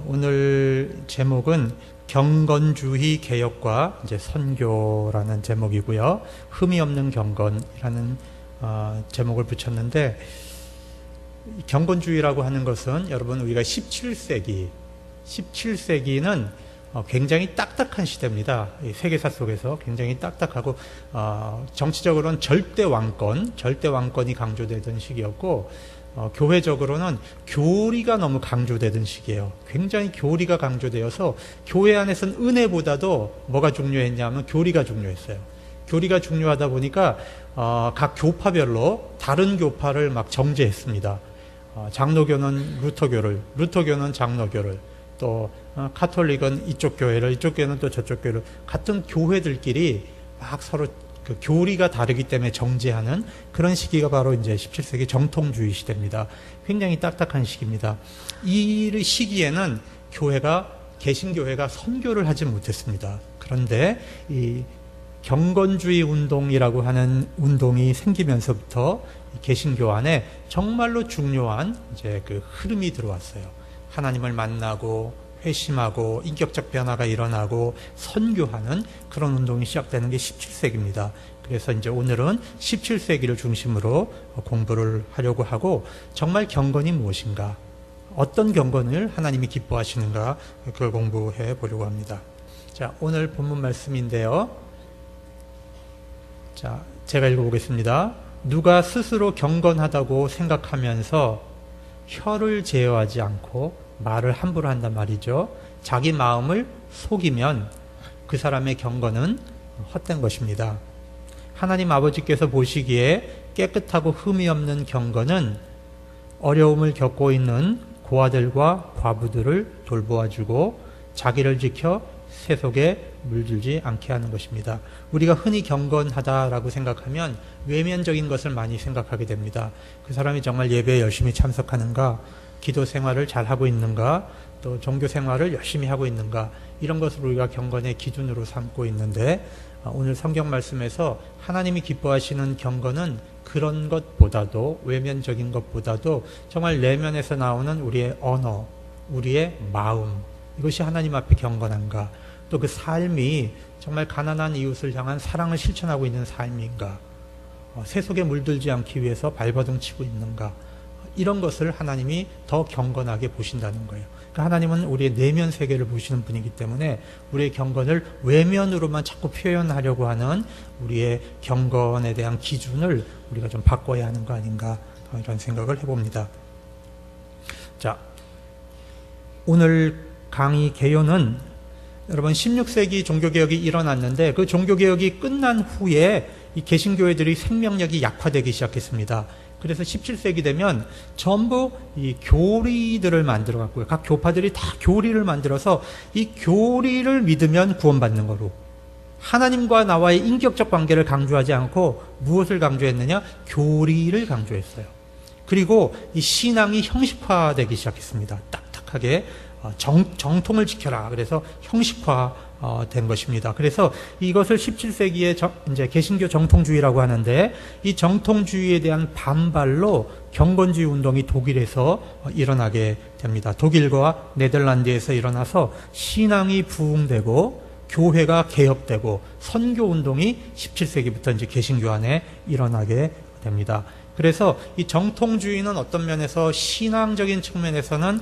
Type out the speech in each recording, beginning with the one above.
오늘 제목은 경건주의 개혁과 이제 선교라는 제목이고요. 흠이 없는 경건이라는 제목을 붙였는데, 경건주의라고 하는 것은 여러분 우리가 17세기는 굉장히 딱딱한 시대입니다. 세계사 속에서 굉장히 딱딱하고 정치적으로는 절대 왕권이 강조되던 시기였고, 교회적으로는 교리가 너무 강조되던 시기예요. 굉장히 교리가 강조되어서 교회 안에서는 은혜보다도 뭐가 중요했냐면 교리가 중요했어요. 교리가 중요하다 보니까 각 교파별로 다른 교파를 막 정죄했습니다. 장로교는 루터교는 장로교를, 또 카톨릭은 이쪽 교회를, 이쪽 교회는 또 저쪽 교회를, 같은 교회들끼리 막 서로 그 교리가 다르기 때문에 정죄하는 그런 시기가 바로 이제 17세기 정통주의 시대입니다. 굉장히 딱딱한 시기입니다. 이 시기에는 개신교회가 선교를 하지 못했습니다. 그런데 이 경건주의 운동이라고 하는 운동이 생기면서부터 개신교 안에 정말로 중요한 이제 그 흐름이 들어왔어요. 하나님을 만나고 회심하고 인격적 변화가 일어나고 선교하는 그런 운동이 시작되는 게 17세기입니다. 그래서 이제 오늘은 17세기를 중심으로 공부를 하려고 하고, 정말 경건이 무엇인가, 어떤 경건을 하나님이 기뻐하시는가, 그걸 공부해 보려고 합니다. 자, 오늘 본문 말씀인데요. 자, 제가 읽어보겠습니다. 누가 스스로 경건하다고 생각하면서 혀를 제어하지 않고 말을 함부로 한단 말이죠. 자기 마음을 속이면 그 사람의 경건은 헛된 것입니다. 하나님 아버지께서 보시기에 깨끗하고 흠이 없는 경건은 어려움을 겪고 있는 고아들과 과부들을 돌보아주고 자기를 지켜 세속에 물들지 않게 하는 것입니다. 우리가 흔히 경건하다라고 생각하면 외면적인 것을 많이 생각하게 됩니다. 그 사람이 정말 예배에 열심히 참석하는가, 기도 생활을 잘 하고 있는가, 또 종교 생활을 열심히 하고 있는가, 이런 것을 우리가 경건의 기준으로 삼고 있는데, 오늘 성경 말씀에서 하나님이 기뻐하시는 경건은 그런 것보다도, 외면적인 것보다도 정말 내면에서 나오는 우리의 언어, 우리의 마음, 이것이 하나님 앞에 경건한가, 또 그 삶이 정말 가난한 이웃을 향한 사랑을 실천하고 있는 삶인가, 세속에 물들지 않기 위해서 발버둥 치고 있는가, 이런 것을 하나님이 더 경건하게 보신다는 거예요. 그러니까 하나님은 우리의 내면 세계를 보시는 분이기 때문에 우리의 경건을 외면으로만 자꾸 표현하려고 하는 우리의 경건에 대한 기준을 우리가 좀 바꿔야 하는 거 아닌가, 이런 생각을 해봅니다. 자, 오늘 강의 개요는 여러분 16세기 종교개혁이 일어났는데, 그 종교개혁이 끝난 후에 이 개신교회들이 생명력이 약화되기 시작했습니다. 그래서 17세기 되면 전부 이 교리들을 만들어 갖고요. 각 교파들이 다 교리를 만들어서 이 교리를 믿으면 구원받는 거로, 하나님과 나와의 인격적 관계를 강조하지 않고 무엇을 강조했느냐? 교리를 강조했어요. 그리고 이 신앙이 형식화되기 시작했습니다. 딱딱하게 정통을 지켜라. 그래서 형식화된 것입니다. 그래서 이것을 17세기에 이제 개신교 정통주의라고 하는데, 이 정통주의에 대한 반발로 경건주의 운동이 독일에서 일어나게 됩니다. 독일과 네덜란드에서 일어나서 신앙이 부흥되고 교회가 개혁되고 선교 운동이 17세기부터 이제 개신교 안에 일어나게 됩니다. 그래서 이 정통주의는 어떤 면에서 신앙적인 측면에서는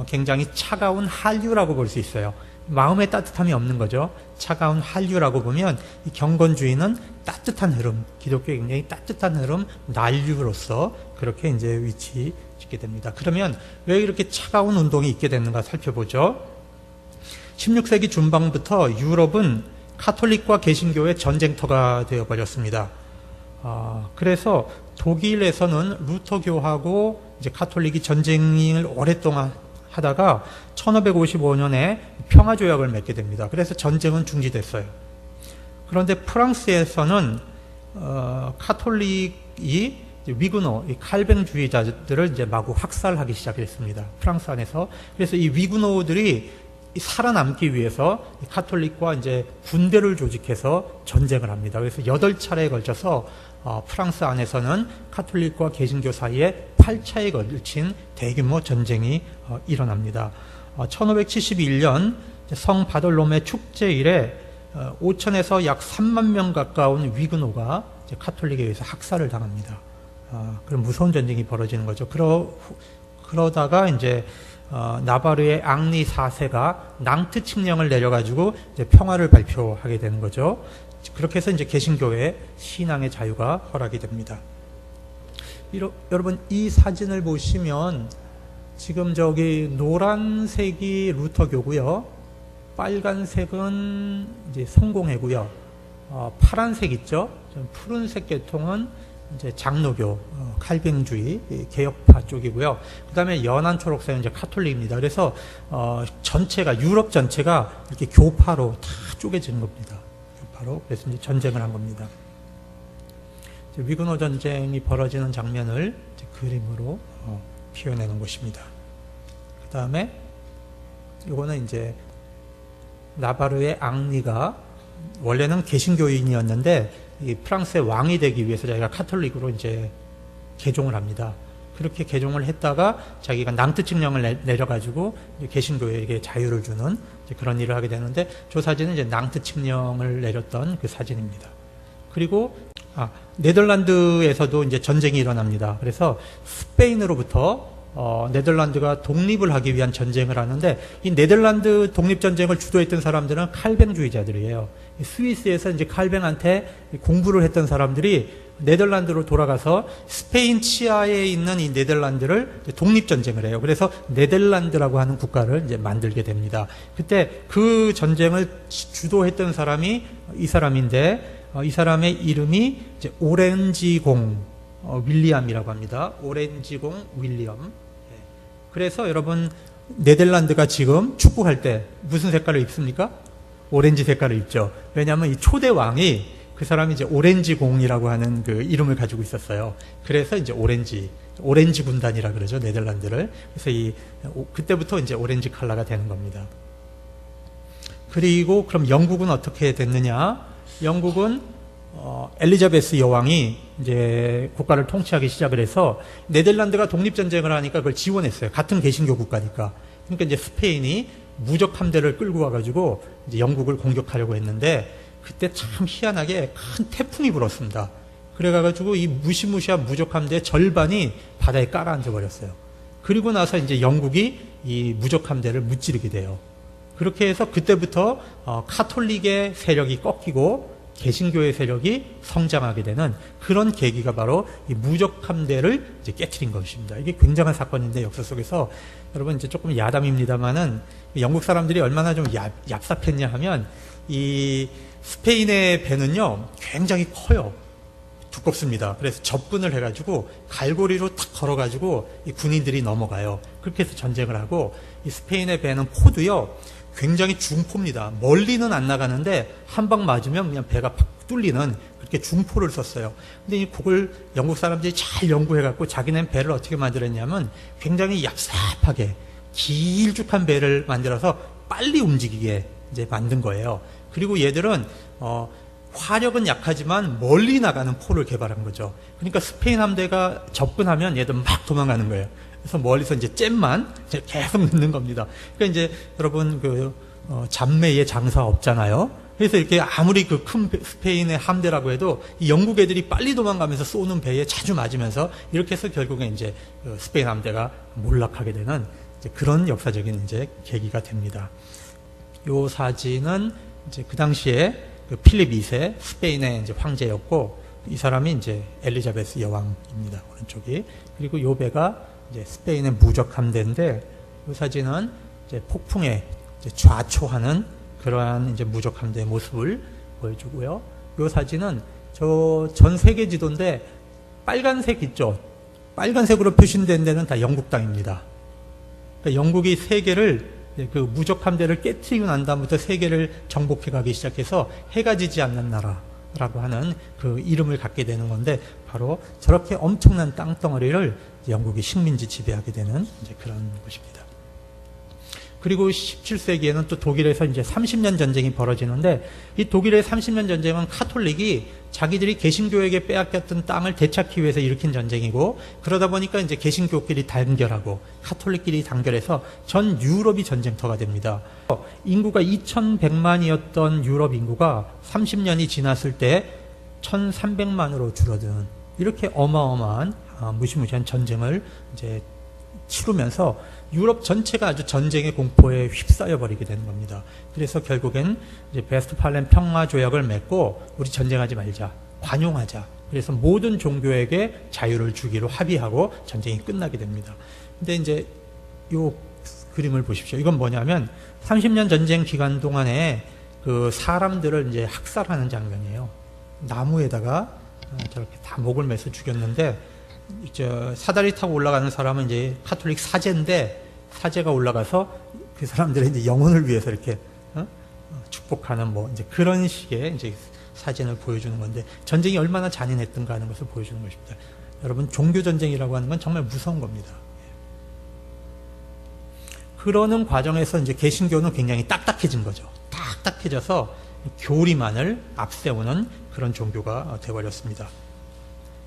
굉장히 차가운 한류라고 볼 수 있어요. 마음에 따뜻함이 없는 거죠. 차가운 한류라고 보면, 이 경건주의는 따뜻한 흐름, 기독교의 굉장히 따뜻한 흐름, 난류로서 그렇게 이제 위치 짓게 됩니다. 그러면 왜 이렇게 차가운 운동이 있게 됐는가 살펴보죠. 16세기 중반부터 유럽은 카톨릭과 개신교의 전쟁터가 되어버렸습니다. 그래서 독일에서는 루터교하고 이제 카톨릭이 전쟁을 오랫동안 하다가 1555년에 평화조약을 맺게 됩니다. 그래서 전쟁은 중지됐어요. 그런데 프랑스에서는 카톨릭이 위그노, 칼뱅주의자들을 이제 마구 학살하기 시작했습니다. 프랑스 안에서. 그래서 이 위그노들이 살아남기 위해서 카톨릭과 이제 군대를 조직해서 전쟁을 합니다. 그래서 8차례에 걸쳐서 프랑스 안에서는 카톨릭과 개신교 사이에 8차에 걸친 대규모 전쟁이 일어납니다. 1571년 성 바돌롬의 축제일에 5천에서 약 3만 명 가까운 위그노가 카톨릭에 의해서 학살을 당합니다. 그런 무서운 전쟁이 벌어지는 거죠. 그러다가 이제 나바르의 앙리 4세가 낭트 칙령을 내려가지고 이제 평화를 발표하게 되는 거죠. 그렇게 해서 이제 개신교회 신앙의 자유가 허락이 됩니다. 여러분 이 사진을 보시면 지금 저기 노란색이 루터교고요, 빨간색은 이제 성공회고요, 파란색 있죠? 푸른색 계통은 이제 장로교, 칼뱅주의, 개혁파 쪽이고요. 그 다음에 연한 초록색은 이제 카톨릭입니다. 그래서 전체가 유럽 전체가 이렇게 교파로 다 쪼개지는 겁니다. 교파로. 그래서 이제 전쟁을 한 겁니다. 위그노 전쟁이 벌어지는 장면을 이제 그림으로 표현해놓은 것입니다. 그 다음에 이거는 이제 나바르의 앙리가 원래는 개신교인이었는데 이 프랑스의 왕이 되기 위해서 자기가 카톨릭으로 이제 개종을 합니다. 그렇게 개종을 했다가 자기가 낭트 칙령을 내려가지고 개신교에게 자유를 주는 그런 일을 하게 되는데, 저 사진은 이제 낭트 칙령을 내렸던 그 사진입니다. 그리고 네덜란드에서도 이제 전쟁이 일어납니다. 그래서 스페인으로부터 네덜란드가 독립을 하기 위한 전쟁을 하는데, 이 네덜란드 독립전쟁을 주도했던 사람들은 칼뱅주의자들이에요. 스위스에서 이제 칼뱅한테 공부를 했던 사람들이 네덜란드로 돌아가서 스페인 치하에 있는 이 네덜란드를 독립전쟁을 해요. 그래서 네덜란드라고 하는 국가를 이제 만들게 됩니다. 그때 그 전쟁을 주도했던 사람이 이 사람인데, 이 사람의 이름이 이제 오렌지공 윌리엄이라고 합니다. 오렌지공 윌리엄. 그래서 여러분 네덜란드가 지금 축구할 때 무슨 색깔을 입습니까? 오렌지 색깔을 입죠. 왜냐하면 이 초대 왕이, 그 사람이 이제 오렌지공이라고 하는 그 이름을 가지고 있었어요. 그래서 이제 오렌지 군단이라 그러죠, 네덜란드를. 그래서 그때부터 이제 오렌지 컬러가 되는 겁니다. 그리고 그럼 영국은 어떻게 됐느냐? 영국은 엘리자베스 여왕이 이제 국가를 통치하기 시작을 해서 네덜란드가 독립전쟁을 하니까 그걸 지원했어요. 같은 개신교 국가니까. 그러니까 이제 스페인이 무적 함대를 끌고 와가지고 이제 영국을 공격하려고 했는데, 그때 참 희한하게 큰 태풍이 불었습니다. 그래가지고 이 무시무시한 무적 함대의 절반이 바다에 깔아앉아 버렸어요. 그리고 나서 이제 영국이 이 무적 함대를 무찌르게 돼요. 그렇게 해서 그때부터 카톨릭의 세력이 꺾이고 개신교의 세력이 성장하게 되는 그런 계기가 바로 이 무적 함대를 이제 깨트린 것입니다. 이게 굉장한 사건인데, 역사 속에서 여러분 이제 조금 야담입니다만은 영국 사람들이 얼마나 좀 얍삽했냐 하면, 이 스페인의 배는요 굉장히 커요. 두껍습니다. 그래서 접근을 해가지고 갈고리로 탁 걸어가지고 이 군인들이 넘어가요. 그렇게 해서 전쟁을 하고, 이 스페인의 배는 포도요 굉장히 중포입니다. 멀리는 안 나가는데 한 방 맞으면 그냥 배가 팍 뚫리는 그렇게 중포를 썼어요. 근데 그걸 영국 사람들이 잘 연구해갖고 자기네는 배를 어떻게 만들었냐면, 굉장히 얍삽하게 길쭉한 배를 만들어서 빨리 움직이게 이제 만든 거예요. 그리고 얘들은 화력은 약하지만 멀리 나가는 포를 개발한 거죠. 그러니까 스페인 함대가 접근하면 얘들 막 도망가는 거예요. 그래서 멀리서 이제 잼만 계속 넣는 겁니다. 그러니까 이제 여러분 잡매의 장사 없잖아요. 그래서 이렇게 아무리 그 큰 스페인의 함대라고 해도 이 영국 애들이 빨리 도망가면서 쏘는 배에 자주 맞으면서 이렇게 해서 결국에 이제 스페인 함대가 몰락하게 되는 이제 그런 역사적인 이제 계기가 됩니다. 요 사진은 이제 그 당시에 필립 2세 스페인의 이제 황제였고, 이 사람이 이제 엘리자베스 여왕입니다. 오른쪽이. 그리고 요 배가 이제 스페인의 무적 함대인데, 이 사진은 이제 폭풍에 이제 좌초하는 그러한 이제 무적 함대의 모습을 보여주고요. 이 사진은 저 전 세계 지도인데 빨간색 있죠. 빨간색으로 표시된 데는 다 영국 땅입니다. 그러니까 영국이 세계를 그 무적 함대를 깨트리고 난 다음부터 세계를 정복해 가기 시작해서 해가 지지 않는 나라라고 하는 그 이름을 갖게 되는 건데, 바로 저렇게 엄청난 땅덩어리를 영국이 식민지 지배하게 되는 이제 그런 것입니다. 그리고 17세기에는 또 독일에서 이제 30년 전쟁이 벌어지는데, 이 독일의 30년 전쟁은 카톨릭이 자기들이 개신교에게 빼앗겼던 땅을 되찾기 위해서 일으킨 전쟁이고, 그러다 보니까 이제 개신교끼리 단결하고 카톨릭끼리 단결해서 전 유럽이 전쟁터가 됩니다. 인구가 2100만이었던 유럽 인구가 30년이 지났을 때 1300만으로 줄어든, 이렇게 어마어마한 무시무시한 전쟁을 이제 치르면서 유럽 전체가 아주 전쟁의 공포에 휩싸여 버리게 되는 겁니다. 그래서 결국엔 이제 베스트팔렌 평화 조약을 맺고 우리 전쟁하지 말자, 관용하자. 그래서 모든 종교에게 자유를 주기로 합의하고 전쟁이 끝나게 됩니다. 근데 이제 요 그림을 보십시오. 이건 뭐냐면 30년 전쟁 기간 동안에 그 사람들을 이제 학살하는 장면이에요. 나무에다가 저렇게 다 목을 매서 죽였는데, 사다리 타고 올라가는 사람은 이제 카톨릭 사제인데, 사제가 올라가서 그 사람들의 이제 영혼을 위해서 이렇게 축복하는 뭐 이제 그런 식의 이제 사진을 보여주는 건데, 전쟁이 얼마나 잔인했던가 하는 것을 보여주는 것입니다. 여러분, 종교 전쟁이라고 하는 건 정말 무서운 겁니다. 그러는 과정에서 이제 개신교는 굉장히 딱딱해진 거죠. 딱딱해져서 교리만을 앞세우는 그런 종교가 되어버렸습니다.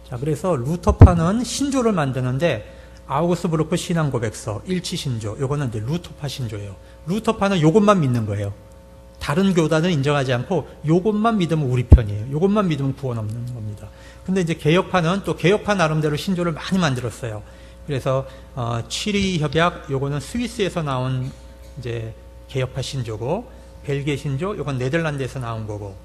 자, 그래서 루터파는 신조를 만드는데, 아우구스부르크 신앙고백서, 일치신조, 요거는 이제 루터파 신조예요. 루터파는 요것만 믿는 거예요. 다른 교단을 인정하지 않고 요것만 믿으면 우리 편이에요. 요것만 믿으면 구원 없는 겁니다. 근데 이제 개혁파는 또 개혁파 나름대로 신조를 많이 만들었어요. 그래서 취리 협약, 요거는 스위스에서 나온 이제 개혁파 신조고, 벨기에 신조, 요건 네덜란드에서 나온 거고,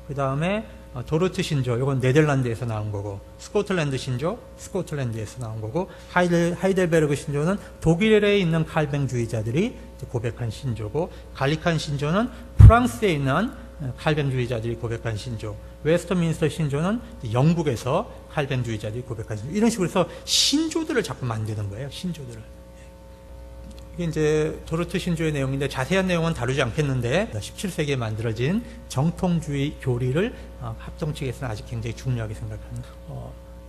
그 다음에 도르트 신조, 이건 네덜란드에서 나온 거고, 스코틀랜드 신조, 스코틀랜드에서 나온 거고, 하이델베르그 신조는 독일에 있는 칼뱅주의자들이 고백한 신조고, 갈리칸 신조는 프랑스에 있는 칼뱅주의자들이 고백한 신조, 웨스트민스터 신조는 영국에서 칼뱅주의자들이 고백한 신조, 이런 식으로 해서 신조들을 자꾸 만드는 거예요. 신조들을. 이게 이제 도르트 신조의 내용인데, 자세한 내용은 다루지 않겠는데, 17세기에 만들어진 정통주의 교리를 합동 측에서는 아직 굉장히 중요하게 생각하는.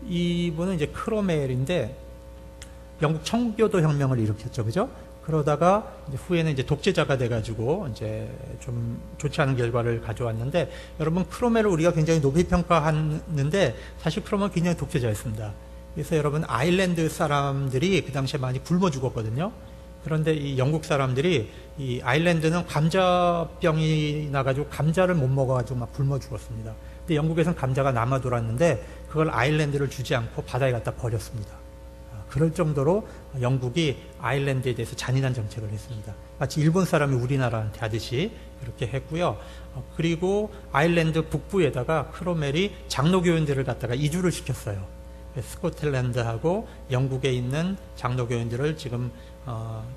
이분은 이제 크로멜인데, 영국 청교도 혁명을 일으켰죠, 그죠? 그러다가 이제 후에는 이제 독재자가 돼가지고 이제 좀 좋지 않은 결과를 가져왔는데, 여러분, 크로멜을 우리가 굉장히 높이 평가하는데 사실 크로멜은 굉장히 독재자였습니다. 그래서 여러분, 아일랜드 사람들이 그 당시에 많이 굶어 죽었거든요. 그런데 이 영국 사람들이, 이 아일랜드는 감자병이 나가지고 감자를 못 먹어가지고 막 굶어 죽었습니다. 근데 영국에서는 감자가 남아 돌았는데 그걸 아일랜드를 주지 않고 바다에 갖다 버렸습니다. 그럴 정도로 영국이 아일랜드에 대해서 잔인한 정책을 했습니다. 마치 일본 사람이 우리나라한테 하듯이 그렇게 했고요. 그리고 아일랜드 북부에다가 크로멜이 장로교인들을 갖다가 이주를 시켰어요. 스코틀랜드하고 영국에 있는 장로교인들을 지금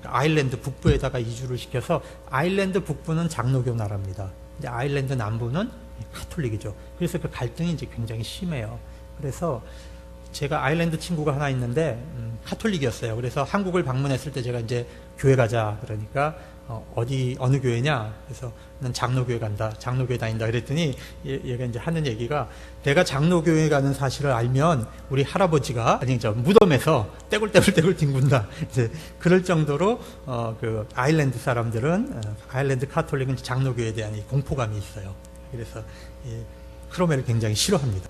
아일랜드 북부에다가 이주를 시켜서, 아일랜드 북부는 장로교 나라입니다. 근데 아일랜드 남부는 카톨릭이죠. 그래서 그 갈등이 이제 굉장히 심해요. 그래서 제가 아일랜드 친구가 하나 있는데 카톨릭이었어요. 그래서 한국을 방문했을 때 제가 이제 교회 가자 그러니까 어느 교회냐? 그래서 난 장로교회 간다. 장로교회 다닌다. 그랬더니 얘가 이제 하는 얘기가, 내가 장로교회 가는 사실을 알면 우리 할아버지가 무덤에서 떼굴떼굴 뒹군다. 이제 그럴 정도로 그 아일랜드 사람들은, 아일랜드 카톨릭은 장로교회에 대한 이 공포감이 있어요. 그래서 크로멜을 굉장히 싫어합니다.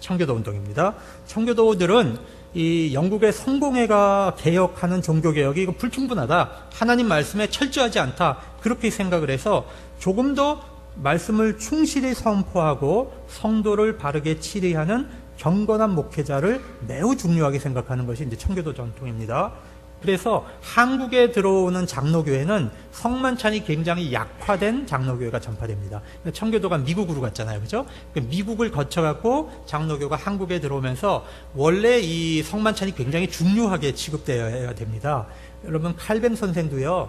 청교도 운동입니다. 청교도들은 이 영국의 성공회가 개혁하는 종교개혁이 이거 불충분하다, 하나님 말씀에 철저하지 않다, 그렇게 생각을 해서 조금 더 말씀을 충실히 선포하고 성도를 바르게 치리하는 경건한 목회자를 매우 중요하게 생각하는 것이 이제 청교도 전통입니다. 그래서 한국에 들어오는 장로교회는 성만찬이 굉장히 약화된 장로교회가 전파됩니다. 청교도가 미국으로 갔잖아요, 그죠? 미국을 거쳐갖고 장로교가 한국에 들어오면서 원래 이 성만찬이 굉장히 중요하게 취급되어야 됩니다. 여러분, 칼뱅 선생도요,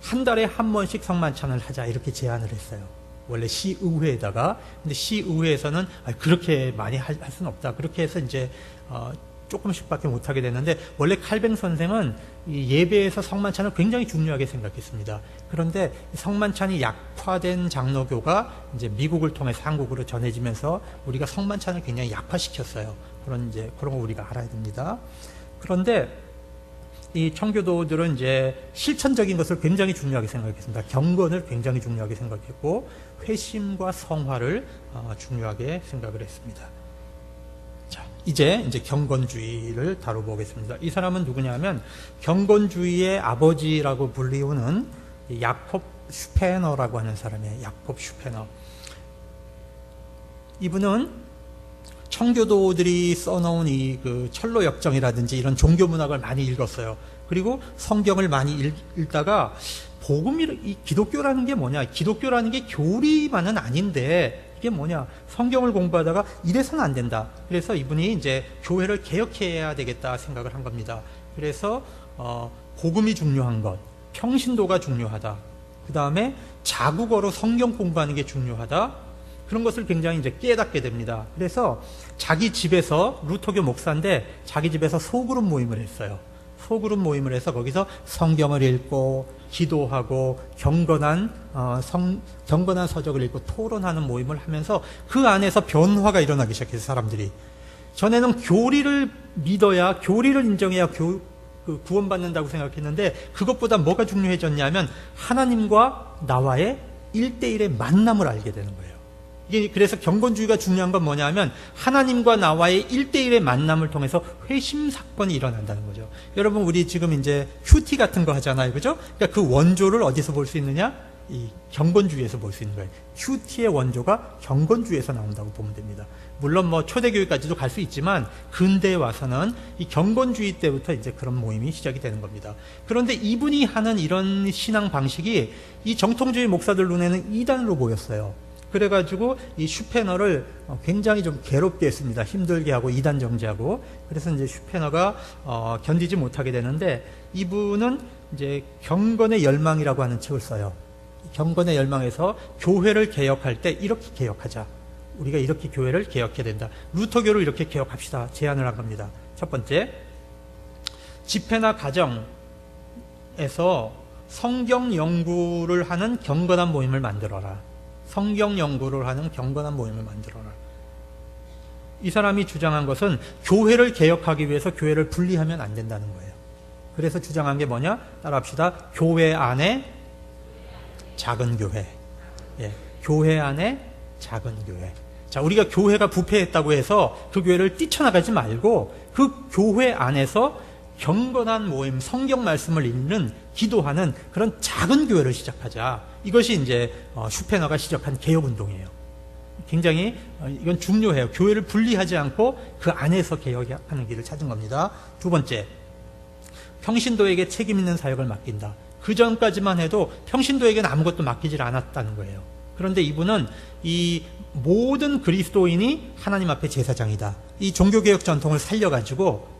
한 달에 한 번씩 성만찬을 하자 이렇게 제안을 했어요. 원래 시의회에다가. 근데 시의회에서는 그렇게 많이 할 수는 없다. 그렇게 해서 이제 조금씩밖에 못하게 됐는데, 원래 칼뱅 선생은 이 예배에서 성만찬을 굉장히 중요하게 생각했습니다. 그런데 성만찬이 약화된 장로교가 이제 미국을 통해서 한국으로 전해지면서 우리가 성만찬을 굉장히 약화시켰어요. 그런 거 우리가 알아야 됩니다. 그런데 이 청교도들은 이제 실천적인 것을 굉장히 중요하게 생각했습니다. 경건을 굉장히 중요하게 생각했고 회심과 성화를 중요하게 생각을 했습니다. 자, 이제 경건주의를 다뤄보겠습니다. 이 사람은 누구냐면 경건주의의 아버지라고 불리우는 야콥 슈페너라고 하는 사람이에요. 야콥 슈페너. 이분은 청교도들이 써놓은 그 철로 역정이라든지 이런 종교 문학을 많이 읽었어요. 그리고 성경을 많이 읽다가 이 기독교라는 게 뭐냐? 기독교라는 게 교리만은 아닌데 이게 뭐냐? 성경을 공부하다가 이래서는 안 된다. 그래서 이분이 이제 교회를 개혁해야 되겠다 생각을 한 겁니다. 그래서 복음이 중요한 것, 평신도가 중요하다. 그 다음에 자국어로 성경 공부하는 게 중요하다. 그런 것을 굉장히 이제 깨닫게 됩니다. 그래서 자기 집에서 루터교 목사인데 자기 집에서 소그룹 모임을 했어요. 소그룹 모임을 해서 거기서 성경을 읽고 기도하고 경건한 서적을 읽고 토론하는 모임을 하면서 그 안에서 변화가 일어나기 시작해서 사람들이 전에는 교리를 믿어야 교리를 인정해야 구원받는다고 생각했는데 그것보다 뭐가 중요해졌냐면 하나님과 나와의 1대1의 만남을 알게 되는 거예요. 이게 그래서 경건주의가 중요한 건 뭐냐면 하나님과 나와의 1대1의 만남을 통해서 회심 사건이 일어난다는 거죠. 여러분 우리 지금 이제 큐티 같은 거 하잖아요. 그죠? 그러니까 그 원조를 어디서 볼 수 있느냐? 이 경건주의에서 볼 수 있는 거예요. 큐티의 원조가 경건주의에서 나온다고 보면 됩니다. 물론 뭐 초대교회까지도 갈 수 있지만 근대에 와서는 이 경건주의 때부터 이제 그런 모임이 시작이 되는 겁니다. 그런데 이분이 하는 이런 신앙 방식이 이 정통주의 목사들 눈에는 이단으로 보였어요. 그래가지고 이 슈페너를 굉장히 좀 괴롭게 했습니다. 힘들게 하고 이단 정지하고. 그래서 이제 슈페너가 견디지 못하게 되는데 이분은 이제 경건의 열망이라고 하는 책을 써요. 경건의 열망에서 교회를 개혁할 때 이렇게 개혁하자. 우리가 이렇게 교회를 개혁해야 된다. 루터교를 이렇게 개혁합시다. 제안을 한 겁니다. 첫 번째, 집회나 가정에서 성경 연구를 하는 경건한 모임을 만들어라. 성경 연구를 하는 경건한 모임을 만들어라. 이 사람이 주장한 것은 교회를 개혁하기 위해서 교회를 분리하면 안 된다는 거예요. 그래서 주장한 게 뭐냐? 따라합시다. 교회 안에 작은 교회. 예, 교회 안에 작은 교회. 자, 우리가 교회가 부패했다고 해서 그 교회를 뛰쳐나가지 말고 그 교회 안에서 경건한 모임, 성경 말씀을 읽는, 기도하는 그런 작은 교회를 시작하자. 이것이 이제 슈페너가 시작한 개혁운동이에요. 굉장히 이건 중요해요. 교회를 분리하지 않고 그 안에서 개혁하는 길을 찾은 겁니다. 두 번째, 평신도에게 책임 있는 사역을 맡긴다. 그 전까지만 해도 평신도에게는 아무것도 맡기질 않았다는 거예요. 그런데 이분은 이 모든 그리스도인이 하나님 앞에 제사장이다. 이 종교개혁 전통을 살려가지고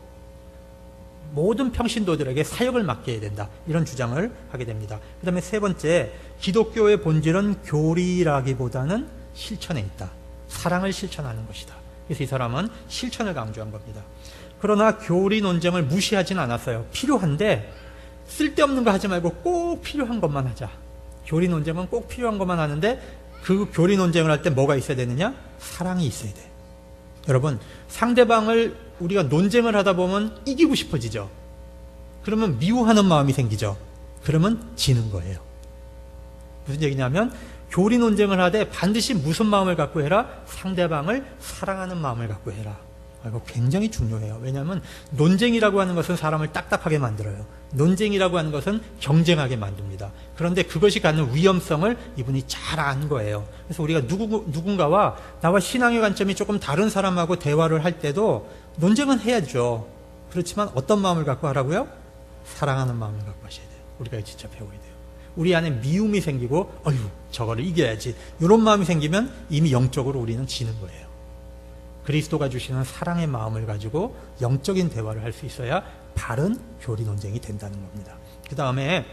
모든 평신도들에게 사역을 맡겨야 된다. 이런 주장을 하게 됩니다. 그 다음에 세 번째, 기독교의 본질은 교리라기보다는 실천에 있다. 사랑을 실천하는 것이다. 그래서 이 사람은 실천을 강조한 겁니다. 그러나 교리 논쟁을 무시하진 않았어요. 필요한데 쓸데없는 거 하지 말고 꼭 필요한 것만 하자. 교리 논쟁은 꼭 필요한 것만 하는데 그 교리 논쟁을 할 때 뭐가 있어야 되느냐? 사랑이 있어야 돼. 여러분, 상대방을 우리가 논쟁을 하다 보면 이기고 싶어지죠. 그러면 미워하는 마음이 생기죠. 그러면 지는 거예요. 무슨 얘기냐면 교리 논쟁을 하되 반드시 무슨 마음을 갖고 해라? 상대방을 사랑하는 마음을 갖고 해라. 이거 굉장히 중요해요. 왜냐하면 논쟁이라고 하는 것은 사람을 딱딱하게 만들어요. 논쟁이라고 하는 것은 경쟁하게 만듭니다. 그런데 그것이 갖는 위험성을 이분이 잘 안 거예요. 그래서 우리가 누군가와 나와 신앙의 관점이 조금 다른 사람하고 대화를 할 때도 논쟁은 해야죠. 그렇지만 어떤 마음을 갖고 하라고요? 사랑하는 마음을 갖고 하셔야 돼요. 우리가 진짜 배워야 돼요. 우리 안에 미움이 생기고 저거를 이겨야지. 이런 마음이 생기면 이미 영적으로 우리는 지는 거예요. 그리스도가 주시는 사랑의 마음을 가지고 영적인 대화를 할 수 있어야 바른 교리 논쟁이 된다는 겁니다. 그 다음에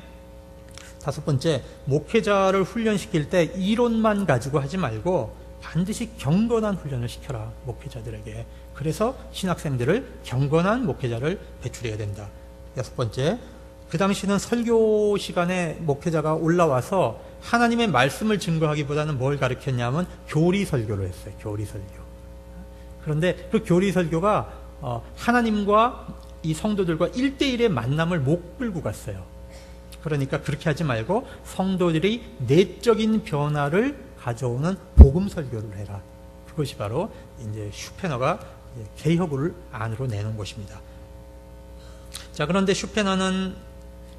다섯 번째, 목회자를 훈련시킬 때 이론만 가지고 하지 말고 반드시 경건한 훈련을 시켜라. 목회자들에게. 그래서 신학생들을 경건한 목회자를 배출해야 된다. 여섯 번째, 그 당시는 설교 시간에 목회자가 올라와서 하나님의 말씀을 증거하기보다는 뭘 가르쳤냐면 교리 설교를 했어요. 교리 설교. 그런데 그 교리 설교가 하나님과 이 성도들과 1대1의 만남을 못 끌고 갔어요. 그러니까 그렇게 하지 말고 성도들이 내적인 변화를 가져오는 복음 설교를 해라. 그것이 바로 이제 슈페너가 개혁을 안으로 내놓은 것입니다. 자, 그런데 슈페너는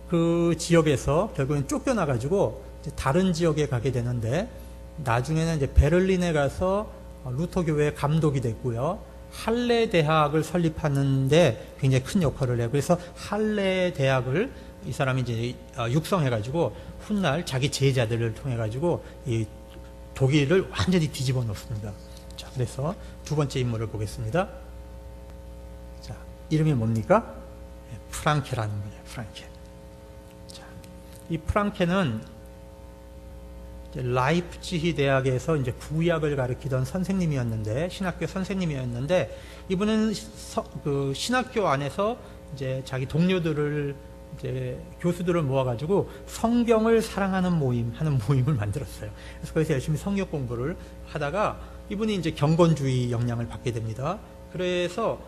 그 지역에서 결국엔 쫓겨나가지고 다른 지역에 가게 되는데, 나중에는 이제 베를린에 가서 루터 교회 감독이 됐고요. 할레 대학을 설립하는데 굉장히 큰 역할을 해요. 그래서 할레 대학을 이 사람이 이제 육성해가지고 훗날 자기 제자들을 통해가지고 이 독일을 완전히 뒤집어 놓습니다. 자, 그래서 두 번째 인물을 보겠습니다. 자, 이름이 뭡니까? 프랑케라는 거예요. 프랑케. 자, 이 프랑케는 라이프치히 대학에서 이제 구약을 가르치던 선생님이었는데, 신학교 선생님이었는데, 이분은 그 신학교 안에서 이제 자기 동료들을 이제 교수들을 모아가지고 성경을 사랑하는 하는 모임을 만들었어요. 그래서 거기서 열심히 성경 공부를 하다가 이분이 이제 경건주의 영향을 받게 됩니다. 그래서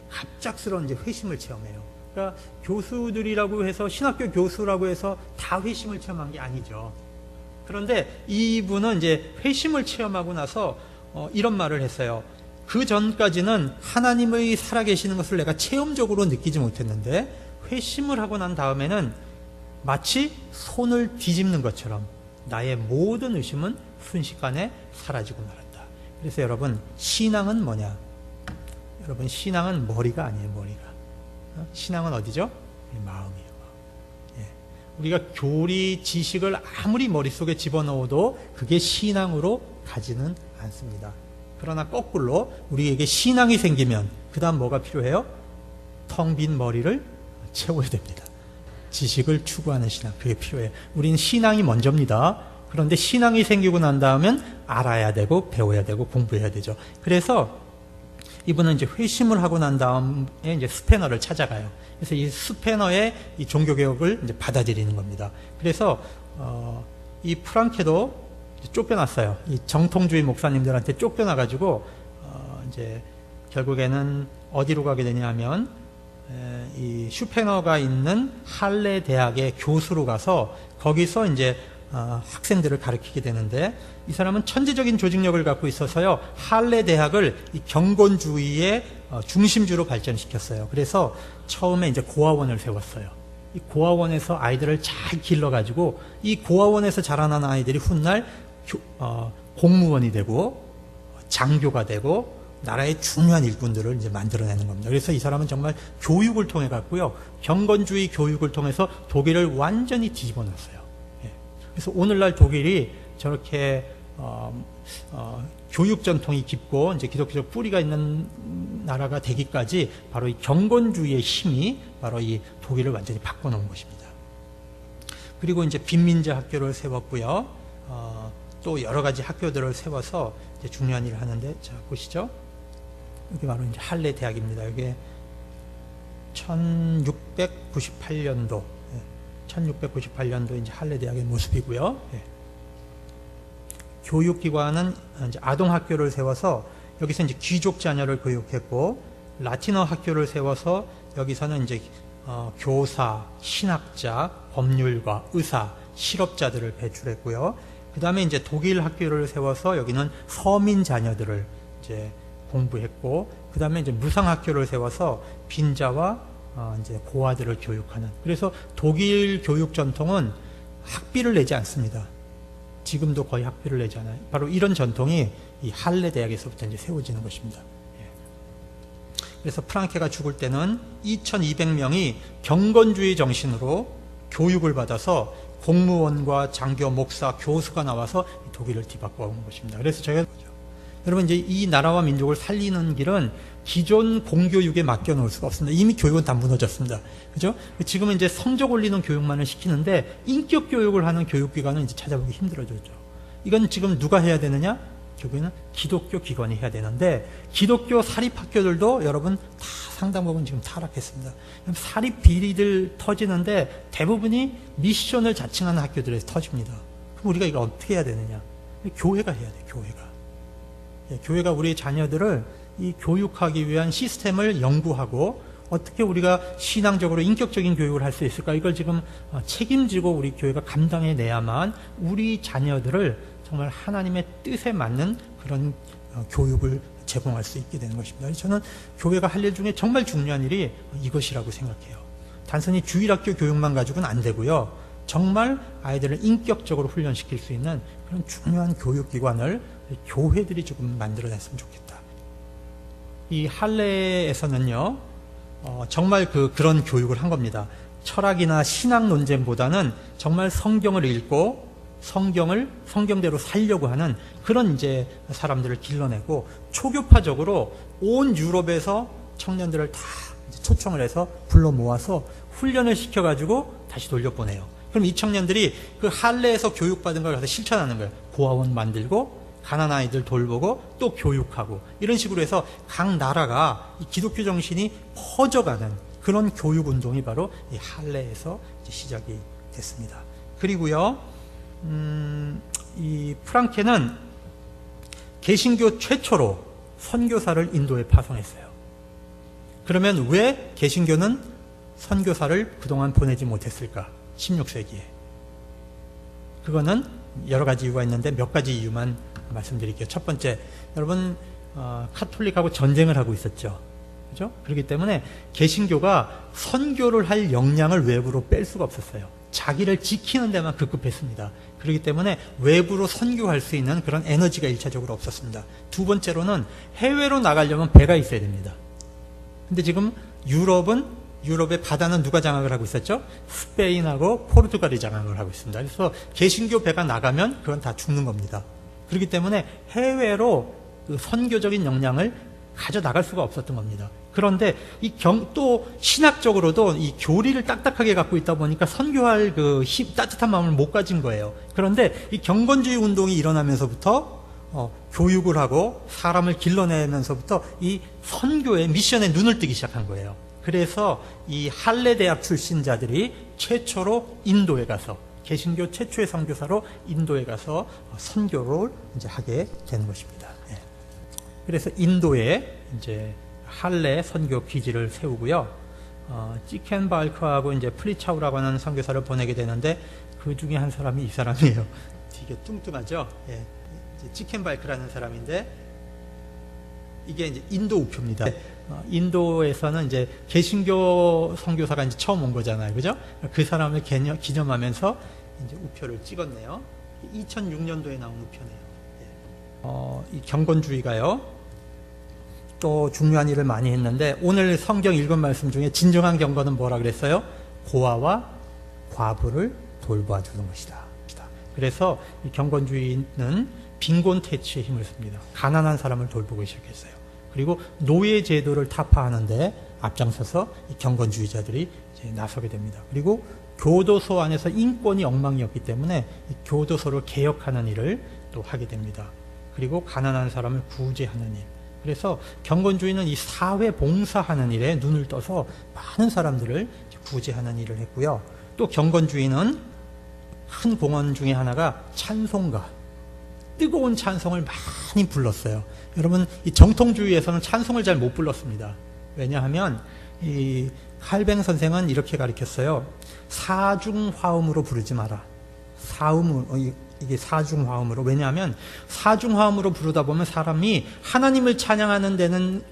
갑작스러운 이제 회심을 체험해요. 그러니까 교수들이라고 해서, 신학교 교수라고 해서 다 회심을 체험한 게 아니죠. 그런데 이분은 이제 회심을 체험하고 나서 이런 말을 했어요. 그 전까지는 하나님의 살아계시는 것을 내가 체험적으로 느끼지 못했는데, 회심을 하고 난 다음에는 마치 손을 뒤집는 것처럼 나의 모든 의심은 순식간에 사라지고 말았다. 그래서 여러분, 신앙은 뭐냐? 여러분, 신앙은 머리가 아니에요. 머리가. 신앙은 어디죠? 마음이에요. 예. 우리가 교리 지식을 아무리 머릿속에 집어넣어도 그게 신앙으로 가지는 않습니다. 그러나 거꾸로 우리에게 신앙이 생기면 그 다음 뭐가 필요해요? 텅 빈 머리를 채워야 됩니다. 지식을 추구하는 신앙, 그게 필요해요. 우리는 신앙이 먼저입니다. 그런데 신앙이 생기고 난 다음엔 알아야 되고 배워야 되고 공부해야 되죠. 그래서 이분은 이제 회심을 하고 난 다음에 이제 스페너를 찾아가요. 그래서 이 스페너의 이 종교개혁을 이제 받아들이는 겁니다. 그래서 이 프랑케도 쫓겨났어요. 이 정통주의 목사님들한테 쫓겨나가지고 이제 결국에는 어디로 가게 되냐면 이 슈페너가 있는 할레 대학의 교수로 가서 거기서 이제 학생들을 가르치게 되는데, 이 사람은 천재적인 조직력을 갖고 있어서요, 할레 대학을 이 경건주의의 중심주로 발전시켰어요. 그래서 처음에 이제 고아원을 세웠어요. 이 고아원에서 아이들을 잘 길러가지고 이 고아원에서 자라난 아이들이 훗날 공무원이 되고 장교가 되고 나라의 중요한 일꾼들을 이제 만들어내는 겁니다. 그래서 이 사람은 정말 교육을 통해 갔고요, 경건주의 교육을 통해서 독일을 완전히 뒤집어 놨어요. 예. 그래서 오늘날 독일이 저렇게 교육 전통이 깊고 이제 기독교적 뿌리가 있는 나라가 되기까지 바로 이 경건주의의 힘이 바로 이 독일을 완전히 바꿔놓은 것입니다. 그리고 이제 빈민자 학교를 세웠고요, 또 여러 가지 학교들을 세워서 이제 중요한 일을 하는데, 자 보시죠. 여기 바로 이제 할레 대학입니다. 이게 1698년도, 1698년도 이제 할레 대학의 모습이고요. 예. 교육기관은 이제 아동학교를 세워서 여기서 이제 귀족 자녀를 교육했고, 라틴어 학교를 세워서 여기서는 이제 교사, 신학자, 법률가, 의사, 실업자들을 배출했고요. 그 다음에 이제 독일 학교를 세워서 여기는 서민 자녀들을 이제 공부했고, 그 다음에 이제 무상학교를 세워서 빈자와 이제 고아들을 교육하는. 그래서 독일 교육 전통은 학비를 내지 않습니다. 지금도 거의 학비를 내지 않아요. 바로 이런 전통이 이 할레 대학에서부터 이제 세워지는 것입니다. 예. 그래서 프랑케가 죽을 때는 2200명이 경건주의 정신으로 교육을 받아서 공무원과 장교, 목사, 교수가 나와서 독일을 뒤바꿔 온 것입니다. 그래서 제가 여러분, 이제 이 나라와 민족을 살리는 길은 기존 공교육에 맡겨놓을 수가 없습니다. 이미 교육은 다 무너졌습니다. 그죠? 지금은 이제 성적 올리는 교육만을 시키는데 인격 교육을 하는 교육기관은 이제 찾아보기 힘들어졌죠. 이건 지금 누가 해야 되느냐? 결국에는 기독교 기관이 해야 되는데, 기독교 사립학교들도 여러분 다 상당 부분 지금 타락했습니다. 사립 비리들 터지는데 대부분이 미션을 자칭하는 학교들에서 터집니다. 그럼 우리가 이거 어떻게 해야 되느냐? 교회가 해야 돼요. 교회가. 교회가 우리 자녀들을 이 교육하기 위한 시스템을 연구하고 어떻게 우리가 신앙적으로 인격적인 교육을 할 수 있을까? 이걸 지금 책임지고 우리 교회가 감당해내야만 우리 자녀들을 정말 하나님의 뜻에 맞는 그런 교육을 제공할 수 있게 되는 것입니다. 저는 교회가 할 일 중에 정말 중요한 일이 이것이라고 생각해요. 단순히 주일학교 교육만 가지고는 안 되고요. 정말 아이들을 인격적으로 훈련시킬 수 있는 그런 중요한 교육기관을 교회들이 조금 만들어냈으면 좋겠다. 이 할례에서는요, 정말 그런 교육을 한 겁니다. 철학이나 신학 논쟁보다는 정말 성경을 읽고 성경대로 살려고 하는 그런 이제 사람들을 길러내고 초교파적으로 온 유럽에서 청년들을 다 초청을 해서 불러 모아서 훈련을 시켜가지고 다시 돌려보내요. 그럼 이 청년들이 그 할례에서 교육받은 걸 가서 실천하는 거예요. 고아원 만들고 가난한 아이들 돌보고 또 교육하고 이런 식으로 해서 각 나라가 이 기독교 정신이 퍼져가는 그런 교육 운동이 바로 이 할례에서 시작이 됐습니다. 그리고요, 이 프랑케는 개신교 최초로 선교사를 인도에 파송했어요. 그러면 왜 개신교는 선교사를 그동안 보내지 못했을까? 16세기에. 그거는 여러 가지 이유가 있는데 몇 가지 이유만 말씀드릴게요. 첫 번째, 여러분 카톨릭하고 전쟁을 하고 있었죠. 그죠? 그렇기 때문에 개신교가 선교를 할 역량을 외부로 뺄 수가 없었어요. 자기를 지키는 데만 급급했습니다. 그렇기 때문에 외부로 선교할 수 있는 그런 에너지가 1차적으로 없었습니다. 두 번째로는 해외로 나가려면 배가 있어야 됩니다. 근데 지금 유럽의 바다는 누가 장악을 하고 있었죠? 스페인하고 포르투갈이 장악을 하고 있습니다. 그래서 개신교 배가 나가면 그건 다 죽는 겁니다. 그렇기 때문에 해외로 그 선교적인 역량을 가져나갈 수가 없었던 겁니다. 그런데 또 신학적으로도 이 교리를 딱딱하게 갖고 있다 보니까 선교할 그 따뜻한 마음을 못 가진 거예요. 그런데 이 경건주의 운동이 일어나면서부터 교육을 하고 사람을 길러내면서부터 이 선교의 미션에 눈을 뜨기 시작한 거예요. 그래서 이 할례 대학 출신자들이 최초로 인도에 가서 개신교 최초의 선교사로 인도에 가서 선교를 이제 하게 되는 것입니다. 예. 그래서 인도에 이제 할례 선교 기지를 세우고요. 치켄발크하고 이제 플리차우라고 하는 선교사를 보내게 되는데 그 중에 한 사람이 이 사람이에요. 되게 뚱뚱하죠. 예. 치켄발크라는 사람인데 이게 이제 인도 우표입니다. 인도에서는 이제 개신교 선교사가 이제 처음 온 거잖아요, 그죠? 그 사람을 기념하면서 이제 우표를 찍었네요. 2006년도에 나온 우표네요. 이 경건주의가요, 또 중요한 일을 많이 했는데 오늘 성경 읽은 말씀 중에 진정한 경건은 뭐라 그랬어요? 고아와 과부를 돌봐주는 것이다. 그래서 이 경건주의는 빈곤 퇴치에 힘을 씁니다. 가난한 사람을 돌보기 시작했어요. 그리고 노예 제도를 타파하는데 앞장서서 이 경건주의자들이 이제 나서게 됩니다. 그리고 교도소 안에서 인권이 엉망이었기 때문에 이 교도소를 개혁하는 일을 또 하게 됩니다. 그리고 가난한 사람을 구제하는 일. 그래서 경건주의는 이 사회 봉사하는 일에 눈을 떠서 많은 사람들을 구제하는 일을 했고요. 또 경건주의는 큰 공헌 중에 하나가 찬송가, 뜨거운 찬송을 많이 불렀어요. 여러분, 이 정통주의에서는 찬송을 잘 못 불렀습니다. 왜냐하면 이 칼뱅 선생은 이렇게 가르쳤어요. 사중화음으로 부르지 마라. 이게 사중화음으로. 왜냐하면 사중화음으로 부르다 보면 사람이 하나님을 찬양하는 데는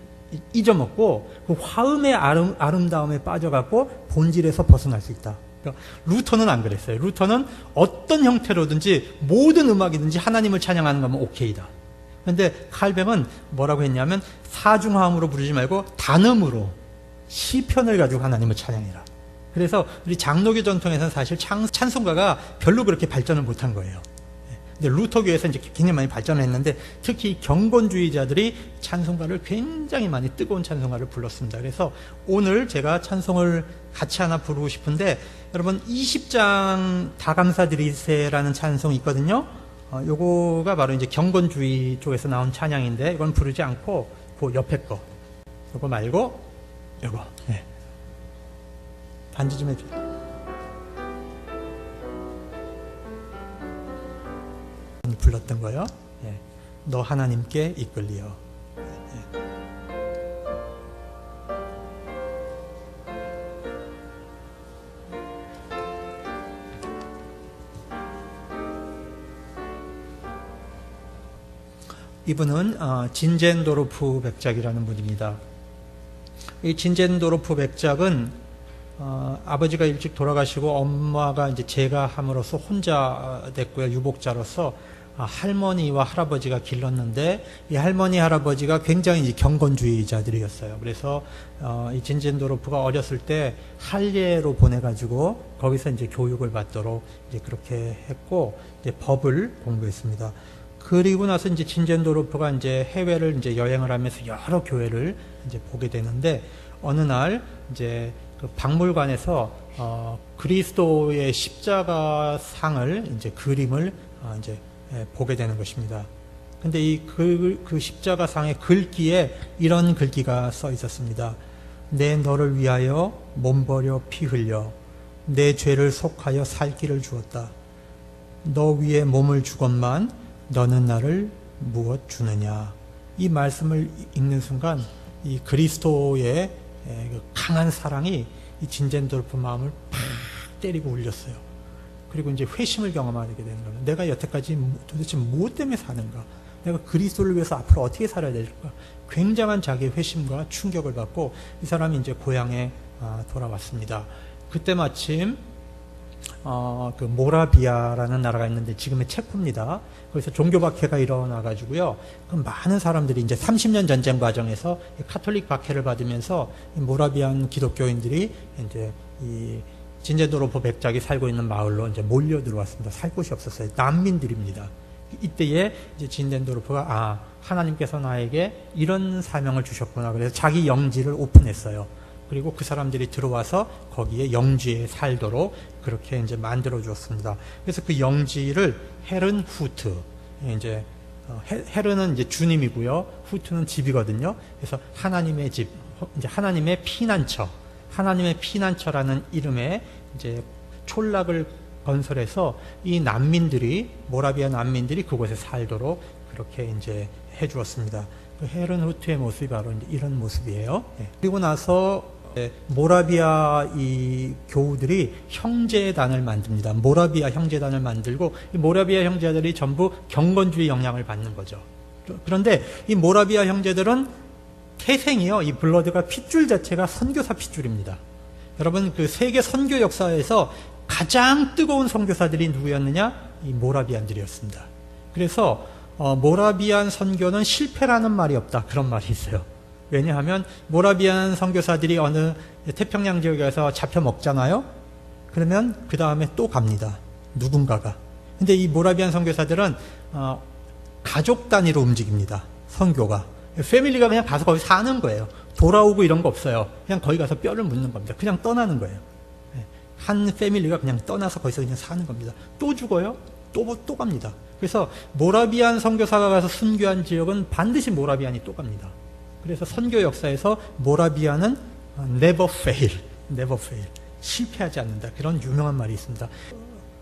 잊어먹고 그 화음의 아름다움에 빠져갖고 본질에서 벗어날 수 있다. 루터는 안 그랬어요. 루터는 어떤 형태로든지 모든 음악이든지 하나님을 찬양하는 거면 오케이다. 그런데 칼뱅은 뭐라고 했냐면 사중화음으로 부르지 말고 단음으로 시편을 가지고 하나님을 찬양해라. 그래서 우리 장로교 전통에서는 사실 찬송가가 별로 그렇게 발전을 못한 거예요. 근데 루터교에서 이제 굉장히 많이 발전을 했는데 특히 경건주의자들이 찬송가를 굉장히 많이 뜨거운 찬송가를 불렀습니다. 그래서 오늘 제가 찬송을 같이 하나 부르고 싶은데 여러분 20장 다 감사드리세라는 찬송이 있거든요. 요거가 바로 이제 경건주의 쪽에서 나온 찬양인데 이건 부르지 않고 그 옆에 거 요거 말고 요거 네. 반주 좀 해줘요. 불렀던 거요. 예. 너 하나님께 이끌리어. 예. 이분은 진젠도르프 백작이라는 분입니다. 이 진젠도르프 백작은 아버지가 일찍 돌아가시고 엄마가 이제 재가함으로써 혼자 됐고요. 유복자로서 할머니와 할아버지가 길렀는데 이 할머니 할아버지가 굉장히 이제 경건주의자들이었어요. 그래서 이 진젠도르프가 어렸을 때 할례로 보내가지고 거기서 이제 교육을 받도록 이제 그렇게 했고 이제 법을 공부했습니다. 그리고 나서 이제 진젠도르프가 이제 해외를 이제 여행을 하면서 여러 교회를 이제 보게 되는데 어느 날 이제 그 박물관에서 그리스도의 십자가 상을 이제 그림을 이제 보게 되는 것입니다. 근데 그 십자가 상의 글귀에 이런 글귀가 써 있었습니다. 내 너를 위하여 몸 버려 피 흘려 내 죄를 속하여 살 길을 주었다. 너 위에 몸을 주건만 너는 나를 무엇 주느냐. 이 말씀을 읽는 순간 이 그리스도의 강한 사랑이 이 진젠도르프 마음을 팍 때리고 울렸어요. 그리고 이제 회심을 경험하게 되는 겁니다. 내가 여태까지 도대체 무엇 때문에 사는가? 내가 그리스도를 위해서 앞으로 어떻게 살아야 될까? 굉장한 자기의 회심과 충격을 받고 이 사람이 이제 고향에 돌아왔습니다. 그때 마침 그 모라비아라는 나라가 있는데 지금의 체코입니다. 거기서 종교박해가 일어나가지고요. 그 많은 사람들이 이제 30년 전쟁 과정에서 카톨릭 박해를 받으면서 모라비안 기독교인들이 이제 이 진젠도르프 백작이 살고 있는 마을로 이제 몰려 들어왔습니다. 살 곳이 없었어요. 난민들입니다. 이때에 이제 진젠도르프가 하나님께서 나에게 이런 사명을 주셨구나. 그래서 자기 영지를 오픈했어요. 그리고 그 사람들이 들어와서 거기에 영지에 살도록 그렇게 이제 만들어 주었습니다. 그래서 그 영지를 헤른후트, 이제 헤른은 이제 주님이고요, 후트는 집이거든요. 그래서 하나님의 집, 이제 하나님의 피난처, 하나님의 피난처라는 이름의 이제 촌락을 건설해서 이 난민들이 모라비아 난민들이 그곳에 살도록 그렇게 이제 해주었습니다. 그 헤른후트의 모습이 바로 이제 이런 모습이에요. 그리고 나서 모라비아 이 교우들이 형제단을 만듭니다. 모라비아 형제단을 만들고 이 모라비아 형제들이 전부 경건주의 영향을 받는 거죠. 그런데 이 모라비아 형제들은 태생이요, 이 블러드가 핏줄 자체가 선교사 핏줄입니다. 여러분, 그 세계 선교 역사에서 가장 뜨거운 선교사들이 누구였느냐? 이 모라비안들이었습니다. 그래서 모라비안 선교는 실패라는 말이 없다, 그런 말이 있어요. 왜냐하면 모라비안 선교사들이 어느 태평양 지역에 가서 잡혀 먹잖아요. 그러면 그 다음에 또 갑니다, 누군가가. 근데 이 모라비안 선교사들은 가족 단위로 움직입니다. 선교가 패밀리가 그냥 가서 거기 사는 거예요. 돌아오고 이런 거 없어요. 그냥 거기 가서 뼈를 묻는 겁니다. 그냥 떠나는 거예요. 한 패밀리가 그냥 떠나서 거기서 그냥 사는 겁니다. 또 죽어요, 또 갑니다. 그래서 모라비안 선교사가 가서 순교한 지역은 반드시 모라비안이 또 갑니다. 그래서 선교 역사에서 모라비아는 never fail, 실패하지 않는다, 그런 유명한 말이 있습니다.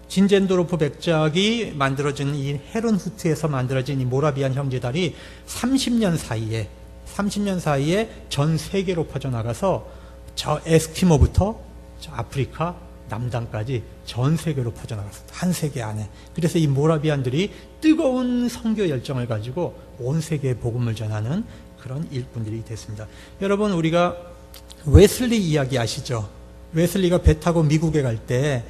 진젠도르프 백작이 만들어진 이 헤른후트에서 만들어진 이 모라비안 형제단이 30년 사이에 전 세계로 퍼져나가서 저 에스키모부터 저 아프리카 남단까지 전 세계로 퍼져나갔습니다. 한 세계 안에. 그래서 이 모라비안들이 뜨거운 선교 열정을 가지고 온 세계에 복음을 전하는 그런 일꾼들이 됐습니다. 여러분, 우리가 웨슬리 이야기 아시죠? 웨슬리가 배 타고 미국에 갈 때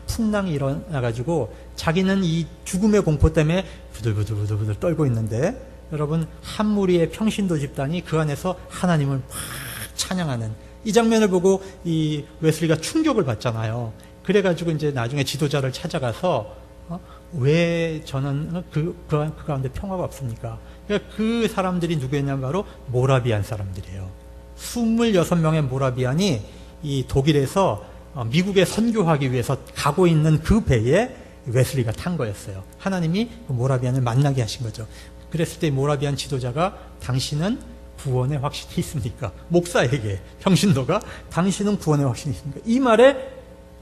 풍랑이 일어나가지고 자기는 이 죽음의 공포 때문에 부들부들 떨고 있는데, 여러분, 한 무리의 평신도 집단이 그 안에서 하나님을 막 찬양하는 이 장면을 보고 이 웨슬리가 충격을 받잖아요. 그래가지고 이제 나중에 지도자를 찾아가서 왜 저는 그 가운데 평화가 없습니까? 그러니까 그 사람들이 누구였냐면 바로 모라비안 사람들이에요. 26명의 모라비안이 이 독일에서 미국에 선교하기 위해서 가고 있는 그 배에 웨슬리가 탄 거였어요. 하나님이 그 모라비안을 만나게 하신 거죠. 그랬을 때 모라비안 지도자가 당신은 구원의 확신이 있습니까? 목사에게, 평신도가 당신은 구원의 확신이 있습니까? 이 말에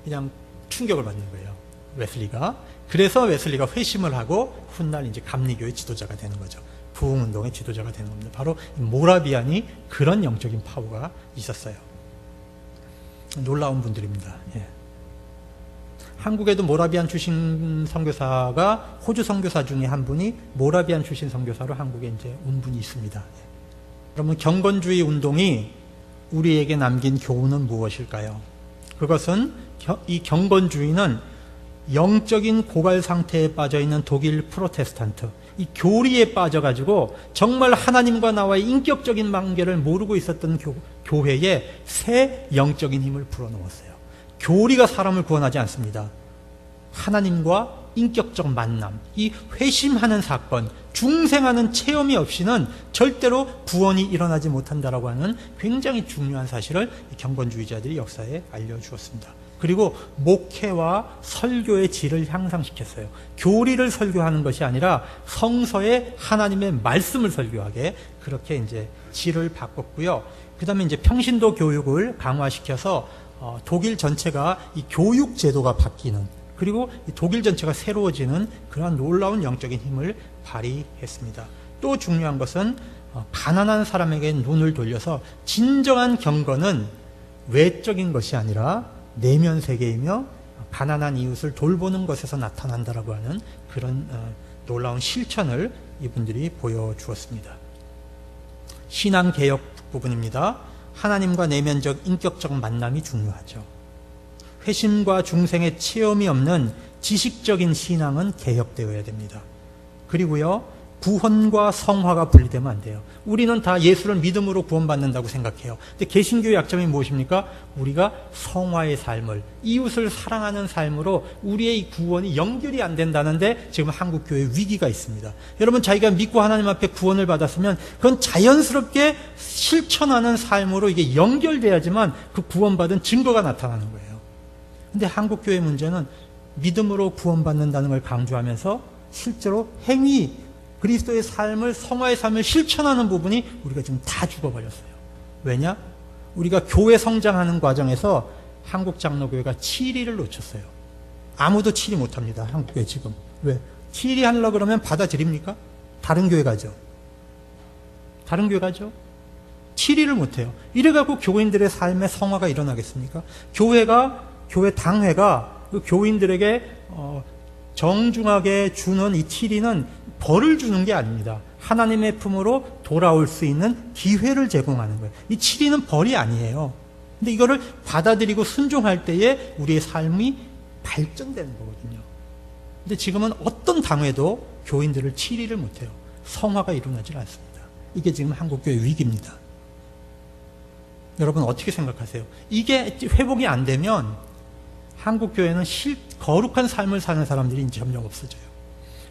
그냥 충격을 받는 거예요, 웨슬리가. 그래서 웨슬리가 회심을 하고 훗날 이제 감리교의 지도자가 되는 거죠. 부흥운동의 지도자가 되는 겁니다. 바로 모라비안이 그런 영적인 파워가 있었어요. 놀라운 분들입니다. 예. 한국에도 모라비안 출신 선교사가 호주 선교사 중에 한 분이 모라비안 출신 선교사로 한국에 이제 온 분이 있습니다. 그러면 경건주의 운동이 우리에게 남긴 교훈은 무엇일까요? 그것은 이 경건주의는 영적인 고갈 상태에 빠져 있는 독일 프로테스탄트, 이 교리에 빠져가지고 정말 하나님과 나와의 인격적인 관계를 모르고 있었던 교회에 새 영적인 힘을 불어넣었어요. 교리가 사람을 구원하지 않습니다. 하나님과 인격적 만남, 이 회심하는 사건, 중생하는 체험이 없이는 절대로 구원이 일어나지 못한다라고 하는 굉장히 중요한 사실을 경건주의자들이 역사에 알려주었습니다. 그리고 목회와 설교의 질을 향상시켰어요. 교리를 설교하는 것이 아니라 성서의 하나님의 말씀을 설교하게 그렇게 이제 질을 바꿨고요. 그 다음에 이제 평신도 교육을 강화시켜서 독일 전체가 이 교육 제도가 바뀌는, 그리고 독일 전체가 새로워지는 그러한 놀라운 영적인 힘을 발휘했습니다. 또 중요한 것은 가난한 사람에게 눈을 돌려서 진정한 경건은 외적인 것이 아니라 내면 세계이며 가난한 이웃을 돌보는 것에서 나타난다라고 하는 그런 놀라운 실천을 이분들이 보여주었습니다. 신앙개혁 부분입니다. 하나님과 내면적 인격적 만남이 중요하죠. 회심과 중생의 체험이 없는 지식적인 신앙은 개혁되어야 됩니다. 그리고요, 구원과 성화가 분리되면 안 돼요. 우리는 다 예수를 믿음으로 구원받는다고 생각해요. 근데 개신교의 약점이 무엇입니까? 우리가 성화의 삶을, 이웃을 사랑하는 삶으로 우리의 이 구원이 연결이 안 된다는데 지금 한국교회에 위기가 있습니다. 여러분, 자기가 믿고 하나님 앞에 구원을 받았으면 그건 자연스럽게 실천하는 삶으로 이게 연결돼야지만 그 구원받은 증거가 나타나는 거예요. 근데 한국교회 문제는 믿음으로 구원받는다는 걸 강조하면서 실제로 행위, 그리스도의 삶을, 성화의 삶을 실천하는 부분이 우리가 지금 다 죽어버렸어요. 왜냐? 우리가 교회 성장하는 과정에서 한국 장로교회가 7위를 놓쳤어요. 아무도 7위 못합니다. 한국교회 지금. 왜? 7위 하려고 그러면 받아들입니까? 다른 교회 가죠. 다른 교회 가죠. 7위를 못해요. 이래갖고 교인들의 삶의 성화가 일어나겠습니까? 교회 당회가 그 교인들에게 정중하게 주는 이 7위는 벌을 주는 게 아닙니다. 하나님의 품으로 돌아올 수 있는 기회를 제공하는 거예요. 이 7위는 벌이 아니에요. 근데 이거를 받아들이고 순종할 때에 우리의 삶이 발전되는 거거든요. 근데 지금은 어떤 당회도 교인들을 7위를 못해요. 성화가 일어나질 않습니다. 이게 지금 한국교회 위기입니다. 여러분 어떻게 생각하세요? 이게 회복이 안 되면 한국교회는 거룩한 삶을 사는 사람들이 이제 점점 없어져요.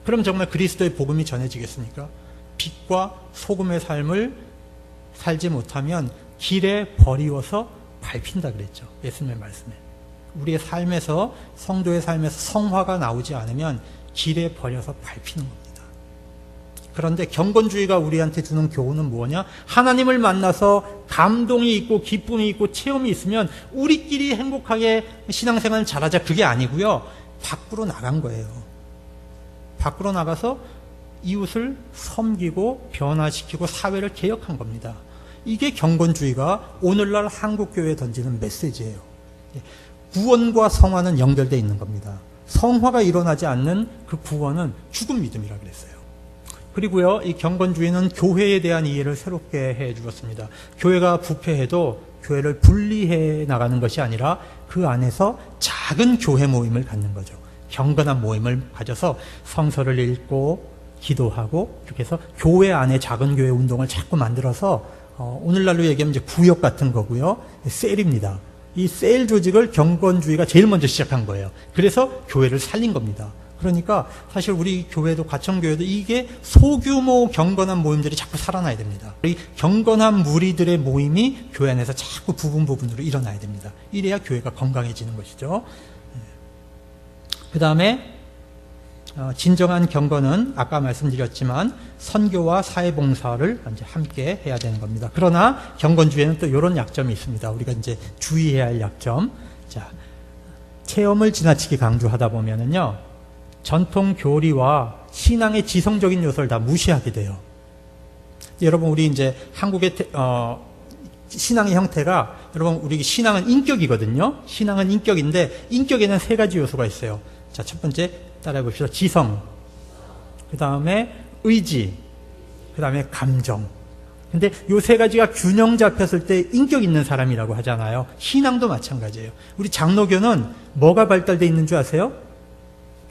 그럼 정말 그리스도의 복음이 전해지겠습니까? 빛과 소금의 삶을 살지 못하면 길에 버리워서 밟힌다 그랬죠. 예수님의 말씀에. 우리의 삶에서, 성도의 삶에서 성화가 나오지 않으면 길에 버려서 밟히는 겁니다. 그런데 경건주의가 우리한테 주는 교훈은 뭐냐? 하나님을 만나서 감동이 있고 기쁨이 있고 체험이 있으면 우리끼리 행복하게 신앙생활을 잘하자, 그게 아니고요. 밖으로 나간 거예요. 밖으로 나가서 이웃을 섬기고 변화시키고 사회를 개혁한 겁니다. 이게 경건주의가 오늘날 한국교회에 던지는 메시지예요. 구원과 성화는 연결되어 있는 겁니다. 성화가 일어나지 않는 그 구원은 죽은 믿음이라 그랬어요. 그리고요, 이 경건주의는 교회에 대한 이해를 새롭게 해 주었습니다. 교회가 부패해도 교회를 분리해 나가는 것이 아니라 그 안에서 작은 교회 모임을 갖는 거죠. 경건한 모임을 가져서 성서를 읽고 기도하고, 이렇게 해서 교회 안에 작은 교회 운동을 자꾸 만들어서 오늘날로 얘기하면 이제 구역 같은 거고요. 셀입니다. 이 셀 조직을 경건주의가 제일 먼저 시작한 거예요. 그래서 교회를 살린 겁니다. 그러니까 사실 우리 교회도, 과천교회도 이게 소규모 경건한 모임들이 자꾸 살아나야 됩니다. 이 경건한 무리들의 모임이 교회 안에서 자꾸 부분으로 일어나야 됩니다. 이래야 교회가 건강해지는 것이죠. 그 다음에 진정한 경건은 아까 말씀드렸지만 선교와 사회봉사를 이제 함께 해야 되는 겁니다. 그러나 경건주의에는 또 이런 약점이 있습니다. 우리가 이제 주의해야 할 약점. 자, 체험을 지나치게 강조하다 보면은요, 전통 교리와 신앙의 지성적인 요소를 다 무시하게 돼요. 여러분, 우리 이제 한국의 신앙의 형태가, 여러분, 우리 신앙은 인격이거든요. 신앙은 인격인데, 인격에는 세 가지 요소가 있어요. 자, 첫 번째, 따라해 봅시다. 지성. 그 다음에 의지. 그 다음에 감정. 근데 요 세 가지가 균형 잡혔을 때 인격 있는 사람이라고 하잖아요. 신앙도 마찬가지예요. 우리 장로교는 뭐가 발달되어 있는 줄 아세요?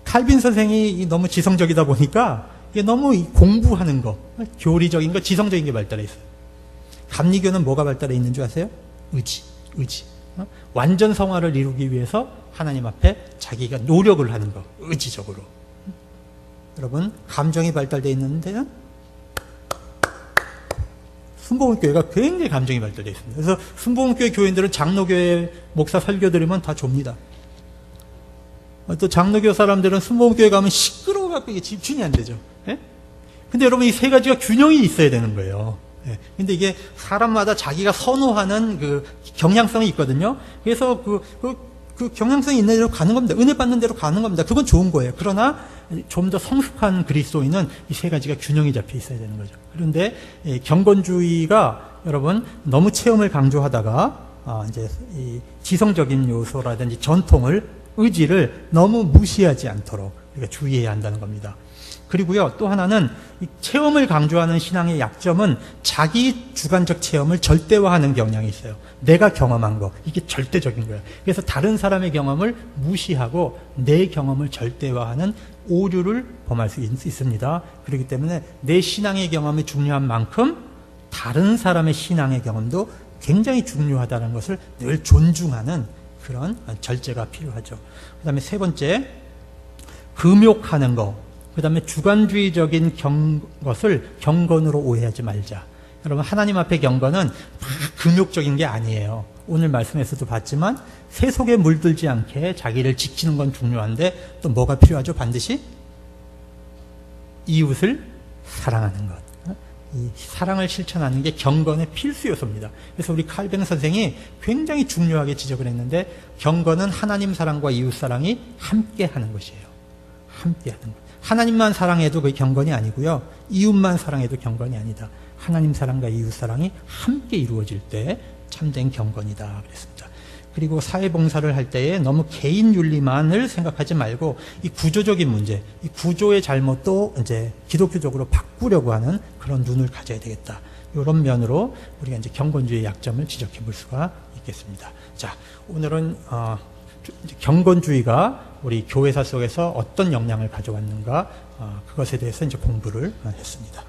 칼빈 선생이 너무 지성적이다 보니까 이게 너무 공부하는 거, 교리적인 거, 지성적인 게 발달해 있어요. 감리교는 뭐가 발달해 있는 줄 아세요? 의지. 완전 성화를 이루기 위해서 하나님 앞에 자기가 노력을 하는 거, 의지적으로. 여러분, 감정이 발달되어 있는 데는 순복음교회가 굉장히 감정이 발달되어 있습니다. 그래서 순복음교회 교인들은 장로교회 목사 설교 들으면 다 좁니다. 또 장로교 사람들은 순복음교회 가면 시끄러워갖고 이게 집중이 안 되죠. 예? 근데 여러분, 이 세 가지가 균형이 있어야 되는 거예요. 예. 근데 이게 사람마다 자기가 선호하는 그 경향성이 있거든요. 그래서 그 경향성이 있는 대로 가는 겁니다. 은혜 받는 대로 가는 겁니다. 그건 좋은 거예요. 그러나 좀 더 성숙한 그리스도인은 이 세 가지가 균형이 잡혀 있어야 되는 거죠. 그런데 경건주의가 여러분 너무 체험을 강조하다가 이제 이 지성적인 요소라든지 전통을, 의지를 너무 무시하지 않도록 우리가 주의해야 한다는 겁니다. 그리고요, 또 하나는 이 체험을 강조하는 신앙의 약점은 자기 주관적 체험을 절대화하는 경향이 있어요. 내가 경험한 거, 이게 절대적인 거예요. 그래서 다른 사람의 경험을 무시하고 내 경험을 절대화하는 오류를 범할 수 있습니다. 그렇기 때문에 내 신앙의 경험이 중요한 만큼 다른 사람의 신앙의 경험도 굉장히 중요하다는 것을 늘 존중하는 그런 절제가 필요하죠. 그 다음에 세 번째, 금욕하는 거. 그 다음에 주관주의적인 것을 경건으로 오해하지 말자. 여러분, 하나님 앞에 경건은 막 금욕적인 게 아니에요. 오늘 말씀에서도 봤지만 새 속에 물들지 않게 자기를 지키는 건 중요한데 또 뭐가 필요하죠? 반드시 이웃을 사랑하는 것. 이 사랑을 실천하는 게 경건의 필수 요소입니다. 그래서 우리 칼뱅 선생이 굉장히 중요하게 지적을 했는데, 경건은 하나님 사랑과 이웃 사랑이 함께 하는 것이에요. 함께 하는 것. 하나님만 사랑해도 그게 경건이 아니고요, 이웃만 사랑해도 경건이 아니다. 하나님 사랑과 이웃 사랑이 함께 이루어질 때 참된 경건이다 그랬습니다. 그리고 사회봉사를 할 때에 너무 개인 윤리만을 생각하지 말고 이 구조적인 문제, 이 구조의 잘못도 이제 기독교적으로 바꾸려고 하는 그런 눈을 가져야 되겠다. 이런 면으로 우리가 이제 경건주의의 약점을 지적해 볼 수가 있겠습니다. 자, 오늘은 경건주의가 우리 교회사 속에서 어떤 영향을 가져왔는가, 그것에 대해서 이제 공부를 했습니다.